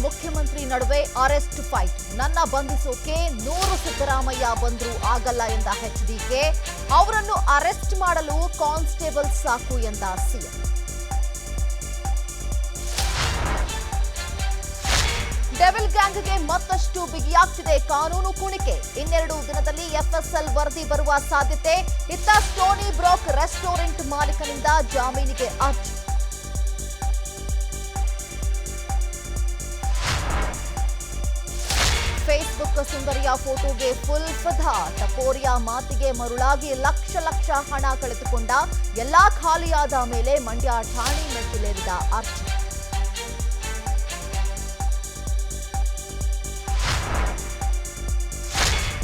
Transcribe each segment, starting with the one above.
ಮುಖ್ಯಮಂತ್ರಿ ನಡುವೆ arrest fight. ನನ್ನ ಬಂಧಿಸೋಕೆ 100 ಸಿದ್ದರಾಮಯ್ಯ ಬಂದ್ರು ಆಗಲ್ಲ ಎಂದ ಎಚ್ಡಿಕೆ. ಅವರನ್ನು ಅರೆಸ್ಟ್ ಮಾಡಲು ಕಾನ್ಸ್ಟೇಬಲ್ ಸಾಕು ಎಂದ ಸಿಎಂ. ಡೆವಿಲ್ ಗ್ಯಾಂಗ್ಗೆ ಮತ್ತಷ್ಟು ಬಿಗಿಯಾಗ್ತಿದೆ ಕಾನೂನು ಕುಣಿಕೆ. 2 ದಿನದಲ್ಲಿ ಎಫ್ಎಸ್ಎಲ್ ವರದಿ ಬರುವ ಸಾಧ್ಯತೆ. ಇತ್ತ ಸ್ಟೋನಿ ಬ್ರೋಕ್ ರೆಸ್ಟೋರೆಂಟ್ ಮಾಲೀಕನಿಂದ ಜಾಮೀನಿಗೆ ಅರ್ಜಿ. ಫೇಸ್ಬುಕ್ ಸುಂದರಿಯ ಫೋಟೋಗೆ ಫುಲ್ ಫದಾ. ಟಪೋರಿಯ ಮಾತಿಗೆ ಮರುಳಾಗಿ ಲಕ್ಷ ಹಣ ಕಳೆದುಕೊಂಡ. ಎಲ್ಲಾ ಖಾಲಿಯಾದ ಮೇಲೆ ಮಂಡ್ಯ ಠಾಣೆ ಮೆಟ್ಟಿಲೇರಿದ ಅರ್ಜಿ.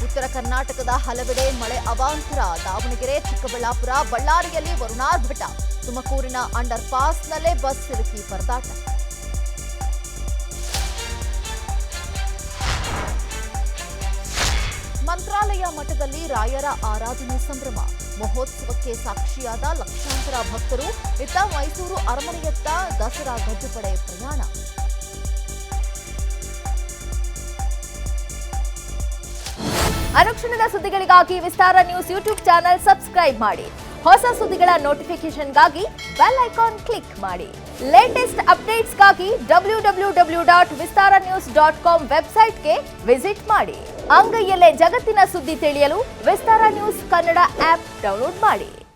ಉತ್ತರ ಕರ್ನಾಟಕದ ಹಲವೆಡೆ ಮಳೆ ಅವಾಂತರ. ದಾವಣಗೆರೆ, ಚಿಕ್ಕಬಳ್ಳಾಪುರ, ಬಳ್ಳಾರಿಯಲ್ಲಿ ವರುಣಾರ್ಭಟ. ತುಮಕೂರಿನ ಅಂಡರ್ ಪಾಸ್ನಲ್ಲೇ ಬಸ್ ಸಿಲುಕಿ ಪರದಾಟ. ಮಂತ್ರಾಲಯ ಮಠದಲ್ಲಿ ರಾಯರ ಆರಾಧನೆ ಸಂಭ್ರಮ. ಮಹೋತ್ಸವಕ್ಕೆ ಸಾಕ್ಷಿಯಾದ ಲಕ್ಷಾಂತರ ಭಕ್ತರು. ಇತ್ತ ಮೈಸೂರು ಅರಮನೆಯತ್ತ ದಸರಾ ಗಜ್ಜುಪಡೆ ಪ್ರಯಾಣ. ಅನುಕ್ಷಣದ ಸುದ್ದಿಗಳಿಗಾಗಿ ವಿಸ್ತಾರ ನ್ಯೂಸ್ ಯೂಟ್ಯೂಬ್ ಚಾನೆಲ್ ಸಬ್ಸ್ಕ್ರೈಬ್ ಮಾಡಿ. ಹೊಸ ಸುದ್ದಿಗಳ ನೋಟಿಫಿಕೇಶನ್ಗಾಗಿ ಬೆಲ್ ಐಕಾನ್ ಕ್ಲಿಕ್ ಮಾಡಿ. ಲೇಟೆಸ್ಟ್ ಅಪ್ಡೇಟ್ಸ್ಗಾಗಿ www.vistaranews.com ವೆಬ್ಸೈಟ್ಗೆ ವಿಸಿಟ್ ಮಾಡಿ. ಅಂಗೈಯಲ್ಲೇ ಜಗತ್ತಿನ ಸುದ್ದಿ ತಿಳಿಯಲು ವಿಸ್ತಾರ ನ್ಯೂಸ್ ಕನ್ನಡ ಆಪ್ ಡೌನ್ಲೋಡ್ ಮಾಡಿ.